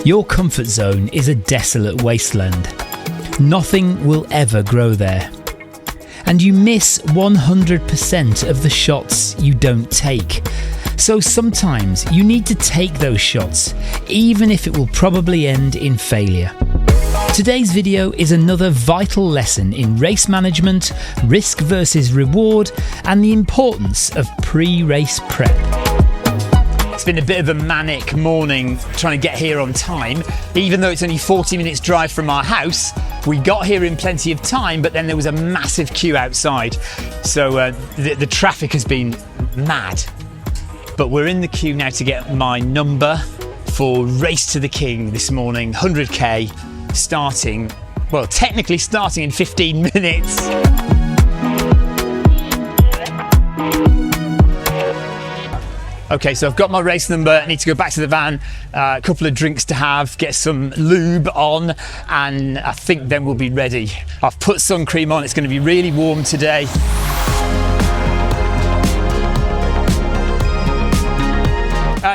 Your comfort zone is a desolate wasteland. Nothing will ever grow there. And you miss 100% of the shots you don't take. So sometimes you need to take those shots, even if it will probably end in failure. Today's video is another vital lesson in race management, risk versus reward, and the importance of pre-race prep. It's been a bit of a manic morning trying to get here on time. Even though it's only 40 minutes drive from our house, we got here in plenty of time, but then there was a massive queue outside. So the traffic has been mad. But we're in the queue now to get my number for Race to the King this morning, 100k, technically starting in 15 minutes. Okay, so I've got my race number. I need to go back to the van, a couple of drinks to have, get some lube on, and I think then we'll be ready. I've put sun cream on, it's going to be really warm today.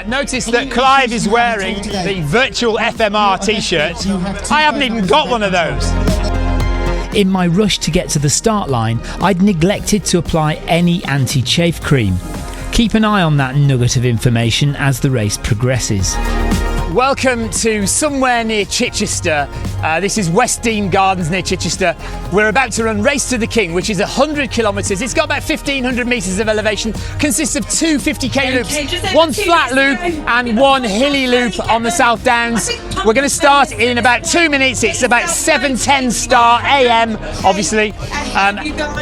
Notice that Clive is wearing the virtual FMR t-shirt. I haven't even got one of those. In my rush to get to the start line, I'd neglected to apply any anti-chafe cream. Keep an eye on that nugget of information as the race progresses. Welcome to somewhere near Chichester. This is West Dean Gardens near Chichester. We're about to run Race to the King, which is 100 kilometres. It's got about 1,500 metres of elevation, consists of two 50k loops, one flat loop and one hilly loop on the South Downs. We're going to start in about 2 minutes. It's about 7:10 start AM, obviously.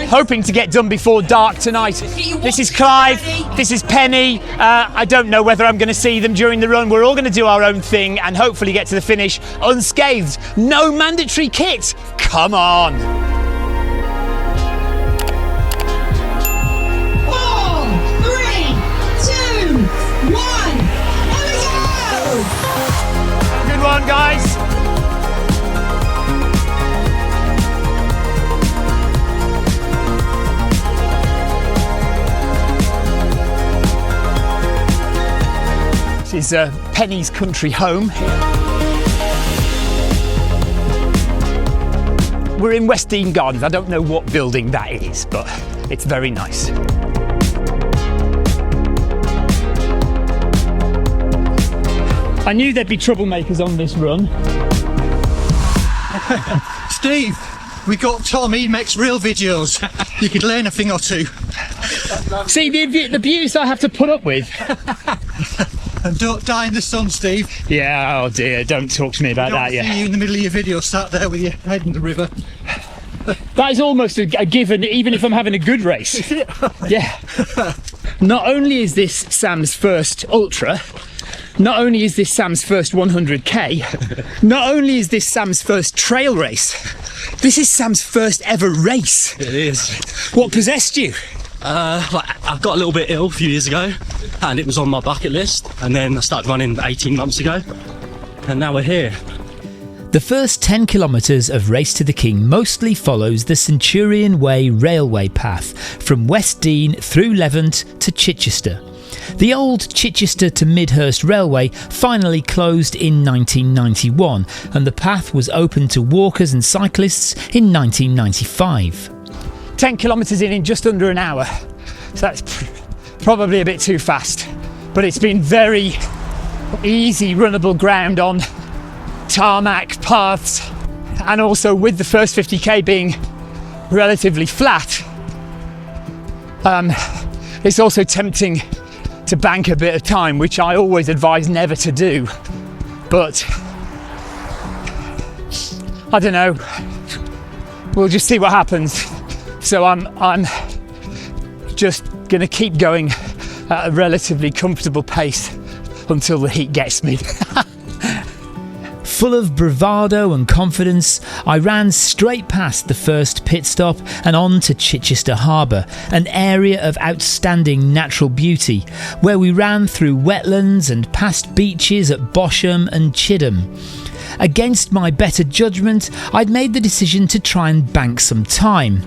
Hoping to get done before dark tonight. This is Clive, this is Penny. I don't know whether I'm going to see them during the run. We're all going to do our own thing and hopefully get to the finish unscathed. No mandatory kit. Come on. 4, 3, 2, 1. Let's go! Good one, guys. This is Penny's country home. We're in West Dean Gardens. I don't know what building that is, but it's very nice. I knew there'd be troublemakers on this run. Steve, we got Tom, he makes real videos. You could learn a thing or two. See, the abuse I have to put up with. And don't die in the sun, Steve. Yeah, oh dear, don't talk to me about that yet. I see you in the middle of your video, sat there with your head in the river. That is almost a given, even if I'm having a good race. Yeah. Not only is this Sam's first ultra, not only is this Sam's first 100k, not only is this Sam's first trail race, this is Sam's first ever race. It is. What possessed you? I got a little bit ill a few years ago and it was on my bucket list, and then I started running 18 months ago and now we're here. The first 10 kilometres of Race to the King mostly follows the Centurion Way railway path from West Dean through Levant to Chichester. The old Chichester to Midhurst railway finally closed in 1991 and the path was opened to walkers and cyclists in 1995. 10 kilometres in just under an hour, so that's probably a bit too fast, but it's been very easy runnable ground on tarmac paths, and also with the first 50k being relatively flat, it's also tempting to bank a bit of time, which I always advise never to do, but I don't know, we'll just see what happens. So I'm just going to keep going at a relatively comfortable pace until the heat gets me. Full of bravado and confidence, I ran straight past the first pit stop and on to Chichester Harbour, an area of outstanding natural beauty, where we ran through wetlands and past beaches at Bosham and Chidham. against my better judgment, I'd made the decision to try and bank some time.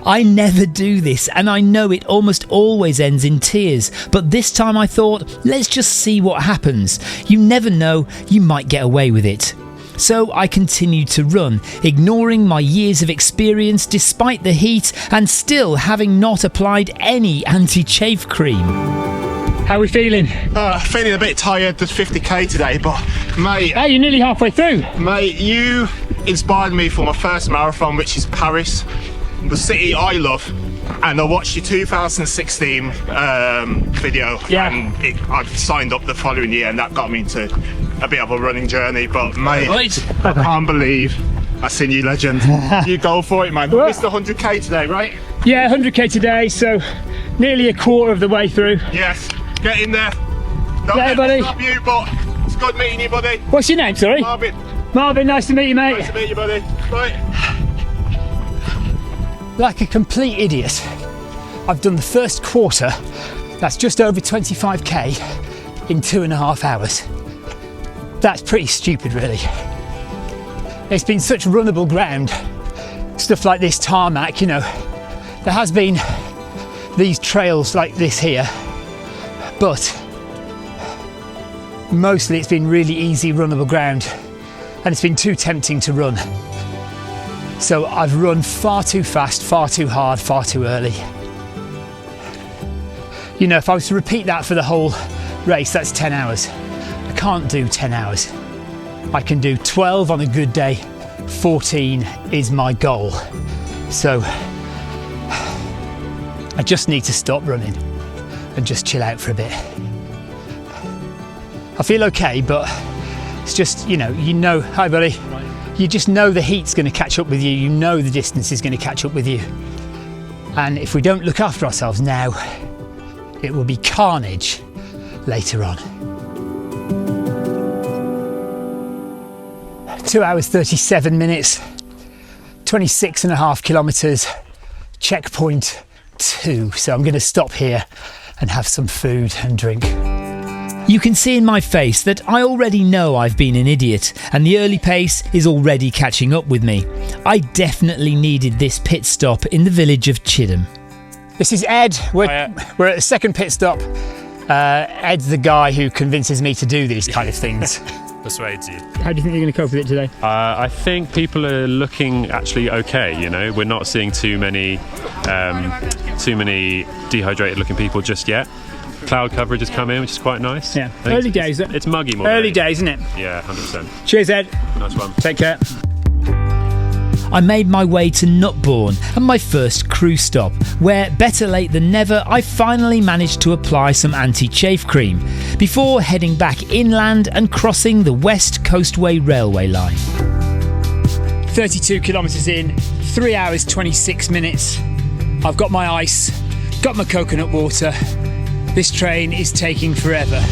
I never do this, and I know it almost always ends in tears, but this time I thought, let's just see what happens. You never know, you might get away with it. So I continued to run, ignoring my years of experience despite the heat and still having not applied any anti-chafe cream. How are we feeling? Feeling a bit tired. There's 50k today, but mate, Hey, you're nearly halfway through. mate, you inspired me for my first marathon, which is Paris, the city I love. And I watched your 2016 video, Yeah. and I signed up the following year, and that got me into a bit of a running journey. But mate, I can't believe I seen you, legend. You go for it, man. Well- Missed 100k today, right? Yeah, 100k today, so nearly a quarter of the way through. Yes. Get in there. Don't Yeah, let buddy. me stop you, but it's good meeting you, buddy. What's your name, sorry? Marvin, Marvin, nice to meet you, mate. nice to meet you, buddy. Right. Like a complete idiot, I've done the first quarter, that's just over 25k, in 2.5 hours. That's pretty stupid, really. It's been such runnable ground, stuff like this tarmac, you know. There has been these trails like this here, but mostly it's been really easy runnable ground, and it's been too tempting to run. So I've run far too fast, far too hard, far too early. You know, if I was to repeat that for the whole race, that's 10 hours. I can't do 10 hours. I can do 12 on a good day, 14 is my goal. So I just need to stop running and just chill out for a bit. I feel okay, but it's just, you know, hi buddy. You just know the heat's going to catch up with you, you know the distance is going to catch up with you. And if we don't look after ourselves now, it will be carnage later on. 2 hours 37 minutes, 26.5 kilometres, checkpoint 2. So I'm going to stop here and have some food and drink. You can see in my face that I already know I've been an idiot, and the early pace is already catching up with me. I definitely needed this pit stop in the village of Chidham. This is Ed. We're at the second pit stop. Ed's the guy who convinces me to do these kind of things. Persuades you. How do you think you're going to cope with it today? I think people are looking actually okay. You know, we're not seeing too many dehydrated looking people just yet. Cloud coverage has come in, which is quite nice. Yeah, early days. It's muggy more. Early than days, isn't it? Yeah, 100%. Cheers, Ed. Nice one. Take care. I made my way to Nutbourne and my first crew stop, where, better late than never, I finally managed to apply some anti-chafe cream before heading back inland and crossing the West Coastway railway line. 32 kilometres in, 3 hours 26 minutes. I've got my ice, got my coconut water. This train is taking forever.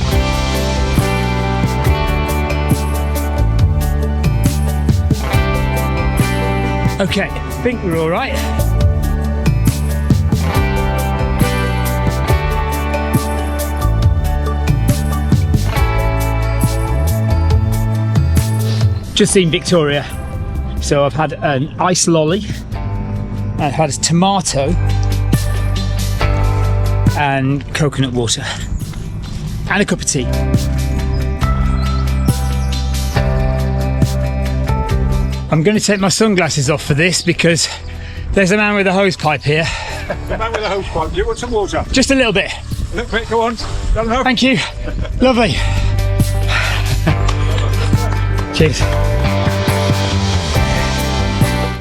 Okay, I think we're all right. Just seen Victoria. So I've had an ice lolly, I've had a tomato and coconut water and a cup of tea. I'm going to take my sunglasses off for this because there's a man with a hose pipe here. The man with a hose pipe. Do you want some water? Just a little bit. A little bit, go on. Thank you. Lovely. Cheers.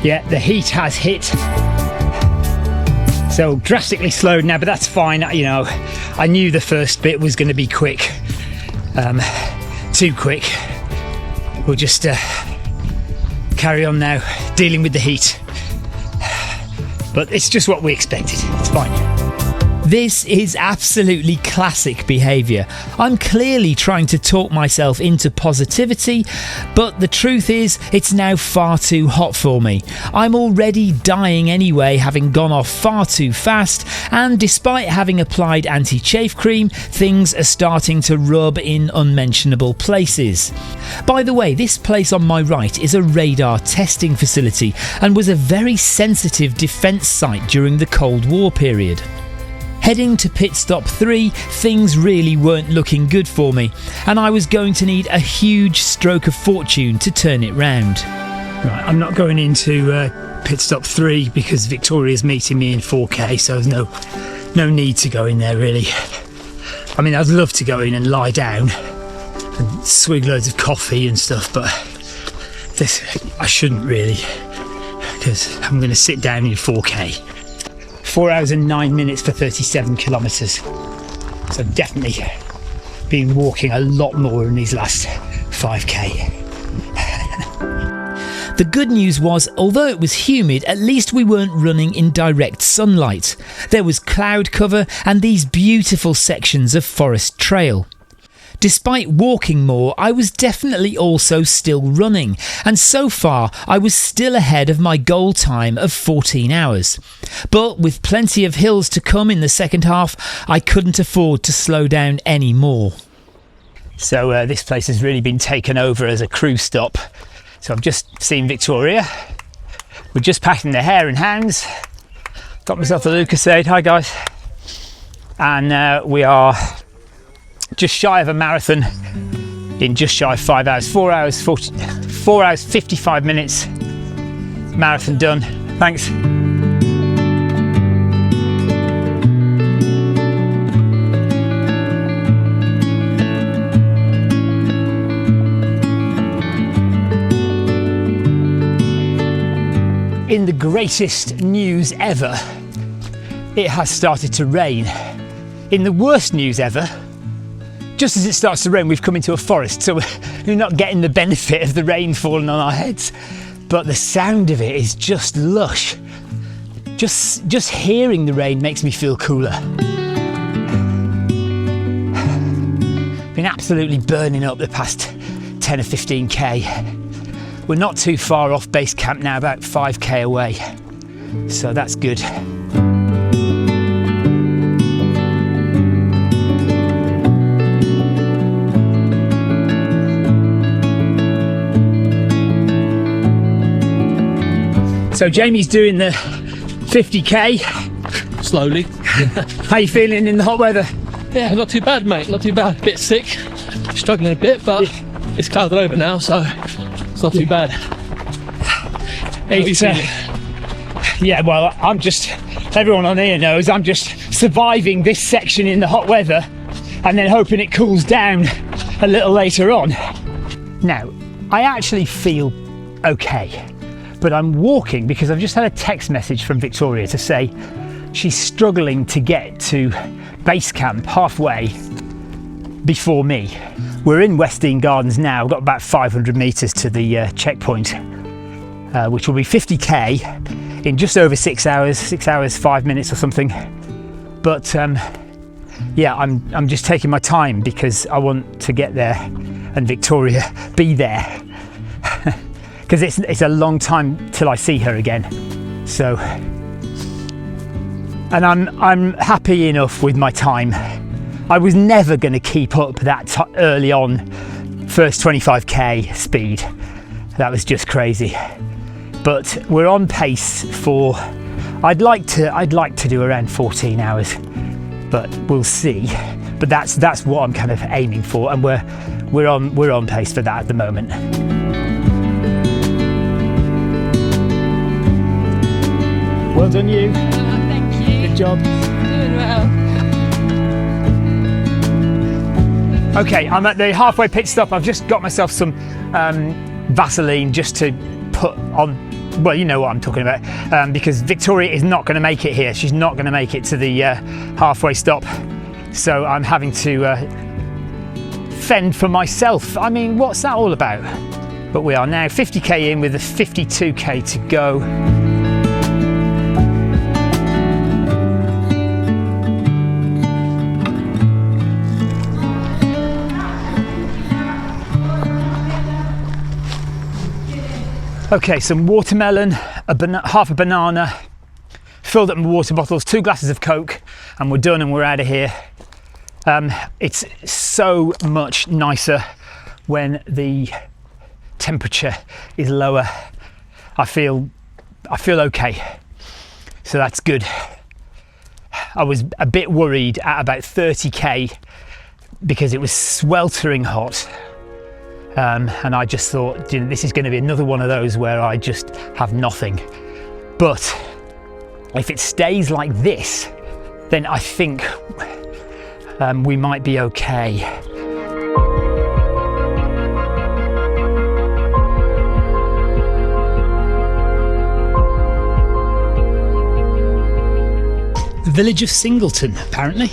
Yeah, the heat has hit. So drastically slowed now, but that's fine. You know, I knew the first bit was going to be quick. Too quick. We'll just carry on now, dealing with the heat. But it's just what we expected. It's fine. This is absolutely classic behaviour. I'm clearly trying to talk myself into positivity, but the truth is it's now far too hot for me. I'm already dying anyway, having gone off far too fast, and despite having applied anti-chafe cream, things are starting to rub in unmentionable places. By the way, this place on my right is a radar testing facility and was a very sensitive defence site during the Cold War period. Heading to pit stop 3, things really weren't looking good for me, and I was going to need a huge stroke of fortune to turn it round. Right, I'm not going into pit stop 3 because Victoria's meeting me in 4K, so there's no need to go in there really. I mean, I'd love to go in and lie down and swig loads of coffee and stuff, but I shouldn't really, because I'm going to sit down in 4K. 4 hours and 9 minutes for 37 kilometres. So definitely been walking a lot more in these last 5k. The good news was, although it was humid, at least we weren't running in direct sunlight. There was cloud cover and these beautiful sections of forest trail. Despite walking more, I was definitely also still running, and so far I was still ahead of my goal time of 14 hours. But with plenty of hills to come in the second half, I couldn't afford to slow down any more. So this place has really been taken over as a crew stop. So I've just seen Victoria. We're just packing the hare and hounds. Got myself a Lucasade. Hi guys. And we are just shy of a marathon in just shy of 5 hours. 4 hours 55 minutes. Marathon done. Thanks. In the greatest news ever, it has started to rain. In the worst news ever, just as it starts to rain, we've come into a forest, so we're not getting the benefit of the rain falling on our heads. But the sound of it is just lush. Just hearing the rain makes me feel cooler. Been absolutely burning up the past 10 or 15k. We're not too far off base camp now, about 5k away. So that's good. So Jamie's doing the 50k. Slowly. How you feeling in the hot weather? Yeah, not too bad, mate. Not too bad. Bit sick, struggling a bit, but it's clouded over now, so it's not too bad. Yeah, well, everyone on here knows I'm just surviving this section in the hot weather and then hoping it cools down a little later on. Now, I actually feel okay. But I'm walking because I've just had a text message from Victoria to say she's struggling to get to base camp halfway before me. We're in Westdean Gardens now. I've got about 500 metres to the checkpoint, which will be 50k in just over 6 hours, 6 hours, 5 minutes or something. But yeah, I'm just taking my time because I want to get there and Victoria be there. Because it's a long time till I see her again. So, and I'm happy enough with my time. I was never going to keep up that early on first 25k speed. That was just crazy. But we're on pace for. I'd like to do around 14 hours, but we'll see. But that's what I'm kind of aiming for, and we're on pace for that at the moment. Well done, you. Thank you. Good job. Doing well. Okay, I'm at the halfway pit stop. I've just got myself some Vaseline just to put on. Well, you know what I'm talking about, because Victoria is not going to make it here. She's not going to make it to the halfway stop. So I'm having to fend for myself. I mean, what's that all about? But we are now 50k in with a 52k to go. Okay, some watermelon, half a banana, filled up my water bottles, 2 glasses of Coke, and we're done and we're out of here. It's so much nicer when the temperature is lower. I feel okay, so that's good. I was a bit worried at about 30k because it was sweltering hot, and I just thought, you know, this is going to be another one of those where I just have nothing. But if it stays like this, then I think we might be okay. The village of Singleton, apparently.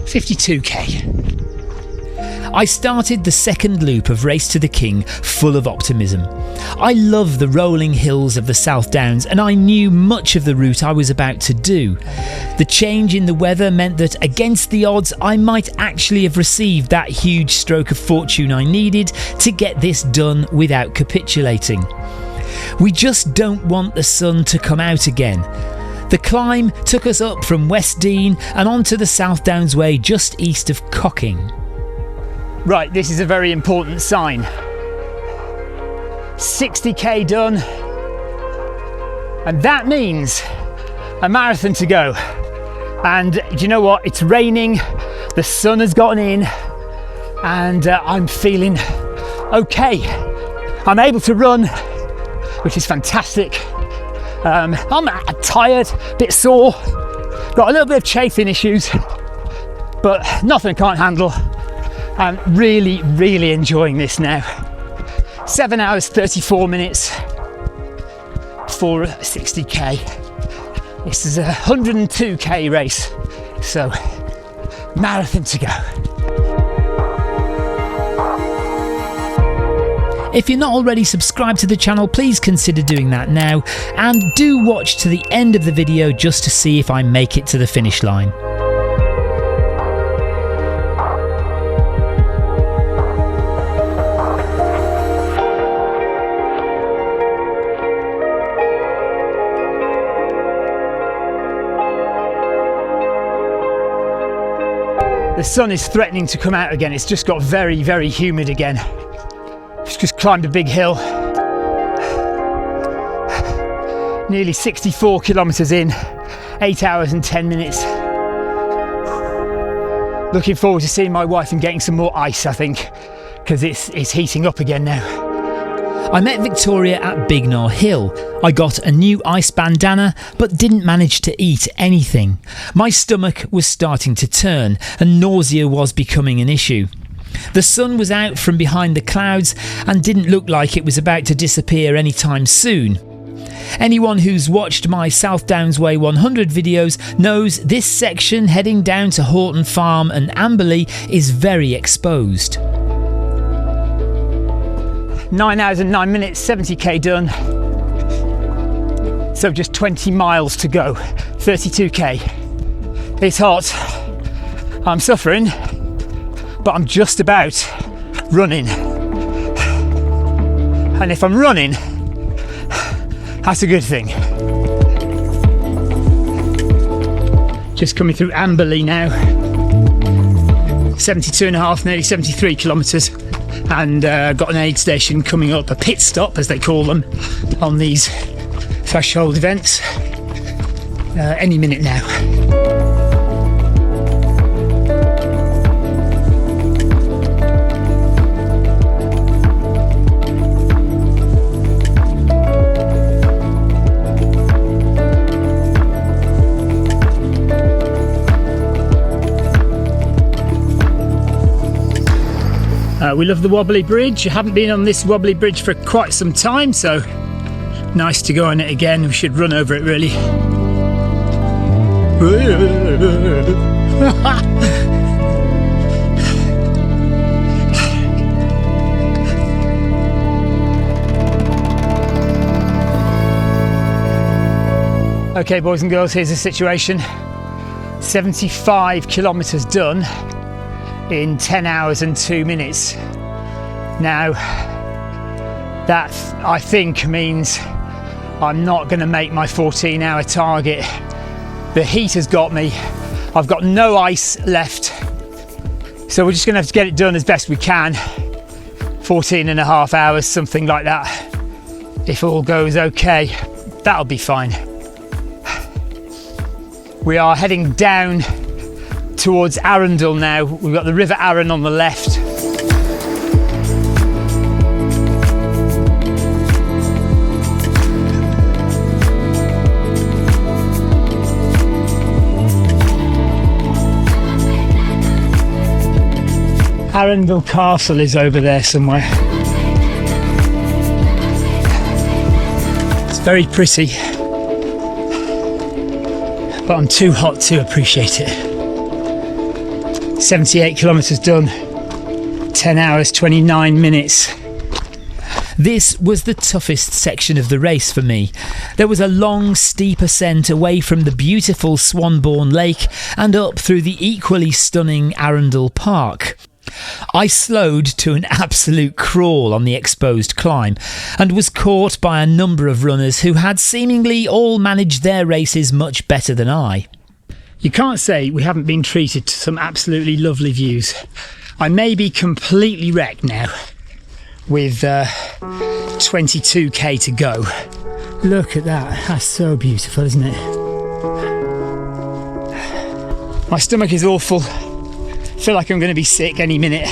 52k. I started the second loop of Race to the King full of optimism. I love the rolling hills of the South Downs, and I knew much of the route I was about to do. The change in the weather meant that, against the odds, I might actually have received that huge stroke of fortune I needed to get this done without capitulating. We just don't want the sun to come out again. The climb took us up from West Dean and onto the South Downs Way just east of Cocking. Right, this is a very important sign. 60k done, and that means a marathon to go. And do you know what? It's raining, the sun has gotten in, and I'm feeling okay. I'm able to run, which is fantastic. I'm tired, a bit sore, got a little bit of chafing issues, but nothing I can't handle. I'm really enjoying this now. 7 hours 34 minutes for 60k. This is a 102k race, so marathon to go. If you're not already subscribed to the channel, please consider doing that now, and do watch to the end of the video just to see if I make it to the finish line. The sun is threatening to come out again. It's just got very humid again. It's just climbed a big hill. Nearly 64 kilometers in, 8 hours and 10 minutes. Looking forward to seeing my wife and getting some more ice, I think, because it's heating up again now. I met Victoria at Bignor Hill. I got a new ice bandana, but didn't manage to eat anything. My stomach was starting to turn, and nausea was becoming an issue. The sun was out from behind the clouds and didn't look like it was about to disappear anytime soon. Anyone who's watched my South Downs Way 100 videos knows this section heading down to Horton Farm and Amberley is very exposed. 9 hours and 9 minutes, 70k done. So just 20 miles to go, 32k. It's hot, I'm suffering, but I'm just about running. And if I'm running, that's a good thing. Just coming through Amberley now. 72.5, nearly 73 kilometres. And got an aid station coming up, a pit stop as they call them on these threshold events, any minute now. We love the wobbly bridge. I haven't been on this wobbly bridge for quite some time, so nice to go on it again. We should run over it really. Okay, boys and girls, here's the situation. 75 kilometres done in 10 hours and 2 minutes. Now, That, I think, means I'm not going to make my 14-hour target. The heat has got me. I've got no ice left. So we're just going to have to get it done as best we can. 14 and a half hours, something like that. If all goes okay, that'll be fine. We are heading down towards Arundel now. We've got the River Arun on the left. Arundel Castle is over there somewhere. It's very pretty, but I'm too hot to appreciate it. 78 kilometres done, 10 hours, 29 minutes. This was the toughest section of the race for me. There was a long, steep ascent away from the beautiful Swanbourne Lake and up through the equally stunning Arundel Park. I slowed to an absolute crawl on the exposed climb and was caught by a number of runners who had seemingly all managed their races much better than I. You can't say we haven't been treated to some absolutely lovely views. I may be completely wrecked now with 22k to go. Look at that, that's so beautiful, isn't it? My stomach is awful. I feel like I'm going to be sick any minute.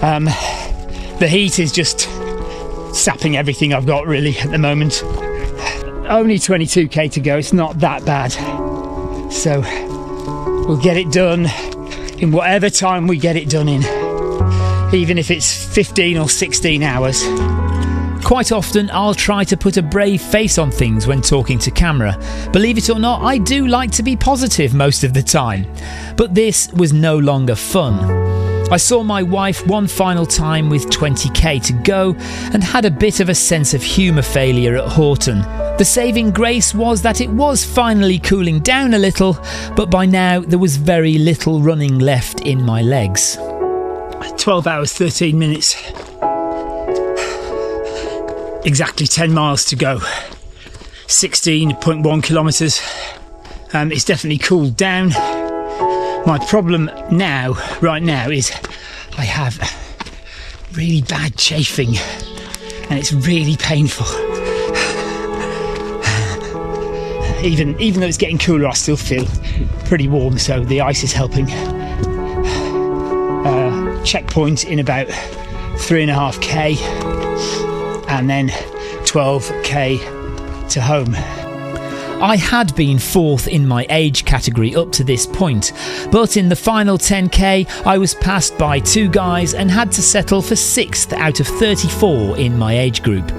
The heat is just sapping everything I've got really at the moment. Only 22k to go, it's not that bad. So we'll get it done in whatever time we get it done in, even if it's 15 or 16 hours. Quite often I'll try to put a brave face on things when talking to camera. Believe it or not, I do like to be positive most of the time. But this was no longer fun. I saw my wife one final time with 20k to go and had a bit of a sense of humour failure at Horton. The saving grace was that it was finally cooling down a little, but by now there was very little running left in my legs. 12 hours, 13 minutes. Exactly 10 miles to go. 16.1 kilometres. It's definitely cooled down. My problem now, right now, is I have really bad chafing and it's really painful. Even though it's getting cooler, I still feel pretty warm, so the ice is helping. Checkpoint in about 3.5k and then 12k to home. I had been fourth in my age category up to this point, but in the final 10k I was passed by two guys and had to settle for 6th out of 34 in my age group.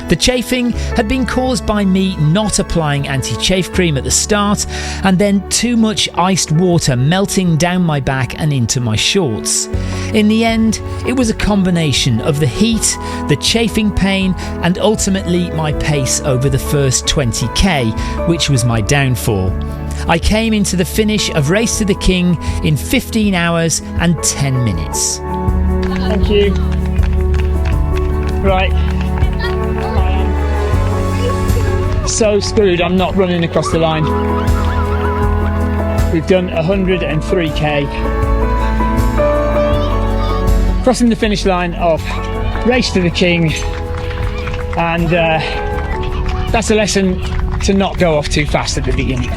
The chafing had been caused by me not applying anti-chafe cream at the start and then too much iced water melting down my back and into my shorts. In the end, it was a combination of the heat, the chafing pain and ultimately my pace over the first 20k, which was my downfall. I came into the finish of Race to the King in 15 hours and 10 minutes. Thank you. Right. So screwed, I'm not running across the line. We've done 103k. Crossing the finish line of Race to the King, and that's a lesson to not go off too fast at the beginning.